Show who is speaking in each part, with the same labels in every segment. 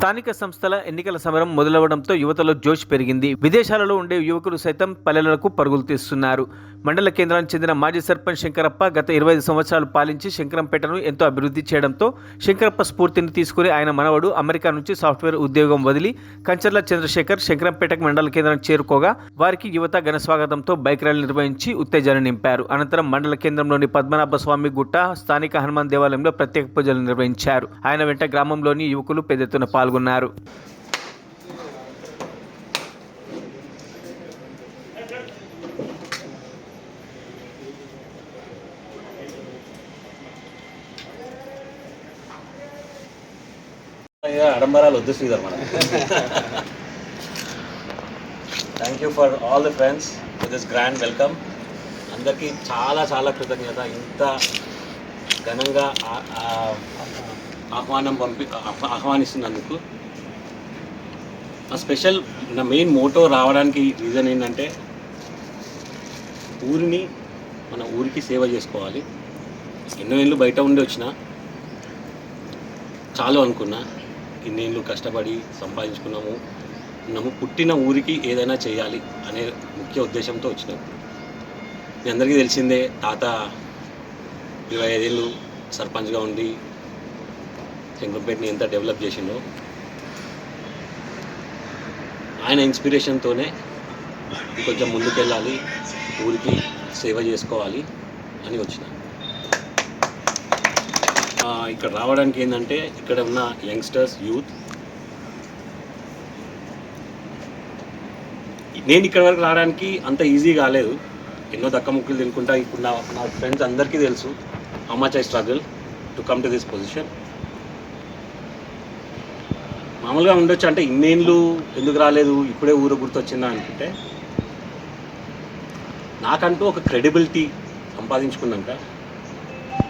Speaker 1: స్థానిక సంస్థల ఎన్నికల సమరం మొదలవడంతో యువతలో జోష్ పెరిగింది. విదేశాలలో ఉండే యువకులు సైతం పల్లెలకు పరుగులు తీస్తున్నారు. మండల కేంద్రానికి చెందిన మాజీ సర్పంచ్ శంకరప్ప గత 25 సంవత్సరాలు పాలించి శంకరంపేటను ఎంతో అభివృద్ధి చేయడంతో శంకరప్ప స్ఫూర్తిని తీసుకుని ఆయన మనవడు అమెరికా నుంచి సాఫ్ట్వేర్ ఉద్యోగం వదిలి కంచర్ల చంద్రశేఖర్ శంకరంపేటకు మండల కేంద్రానికి చేరుకోగా వారికి యువత ఘన స్వాగతంతో బైక్ ర్యాలీ నిర్వహించి ఉత్తేజాన్ని నింపారు. అనంతరం మండల కేంద్రంలోని పద్మనాభ స్వామి గుట్ట, స్థానిక హనుమాన్ దేవాలయంలో ప్రత్యేక పూజలు నిర్వహించారు. ఆయన వెంట గ్రామంలోని యువకులు పెద్ద ఎత్తున పాల్గొన్నారు.
Speaker 2: ఆడంబరాలు వద్దు శ్రీధర్ మనం. Thank you for all the friends for this grand welcome. అందరికీ చాలా చాలా కృతజ్ఞత. ఇంత ఘనంగా ఆహ్వానిస్తున్నందుకు. ఆ స్పెషల్ నా మెయిన్ మోటో రావడానికి రీజన్ ఏంటంటే మన ఊరికి సేవ చేసుకోవాలి. ఎన్నో ఏళ్ళు బయట ఉండి వచ్చిన చాలు అనుకున్నా. ఇన్నేళ్ళు కష్టపడి సంపాదించుకున్నాము, పుట్టిన ఊరికి ఏదైనా చేయాలి అనే ముఖ్య ఉద్దేశంతో వచ్చినాం. మీ అందరికీ తెలిసిందే, తాత 25 ఏళ్ళు సర్పంచ్గా ఉండి శంకరంపేటని ఎంత డెవలప్ చేసిండో. ఆయన ఇన్స్పిరేషన్తోనే కొంచెం ముందుకెళ్ళాలి, ఊరికి సేవ చేసుకోవాలి అని వచ్చిన. ఇక్కడ రావడానికి ఏంటంటే ఇక్కడ ఉన్న యంగ్స్టర్స్, యూత్, నేను ఇక్కడ వరకు రావడానికి అంత ఈజీ కాలేదు. ఎన్నో దక్కముక్కులు తినుకుంటా. ఇప్పుడు నా ఫ్రెండ్స్ అందరికీ తెలుసు how much I struggle to come to this position. మామూలుగా ఉండొచ్చు అంటే ఇన్నేళ్ళు ఎందుకు రాలేదు, ఇప్పుడే ఊరు గుర్తొచ్చిందా అనుకుంటే, నాకంటూ ఒక క్రెడిబిలిటీ సంపాదించుకున్నాక,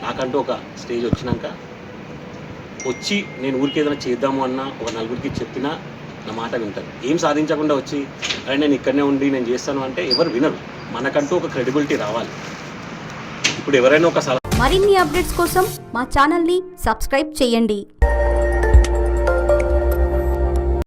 Speaker 2: నాకంటూ ఒక స్టేజ్ వచ్చినాక వచ్చి నేను ఊరికి ఏదైనా చేద్దాము అన్న ఒక నలుగురికి చెప్పినా నా మాట వింటారు. ఏం సాధించకుండా వచ్చి అరే నేను ఇక్కడనే ఉండి నేను చేస్తాను అంటే ఎవరు వినరు. మనకంటూ ఒక క్రెడిబిలిటీ రావాలి. ఇప్పుడు ఎవరైనా ఒక
Speaker 3: మరిన్ని అప్డేట్స్ కోసం మా ఛానల్ని సబ్స్క్రైబ్ చేయండి.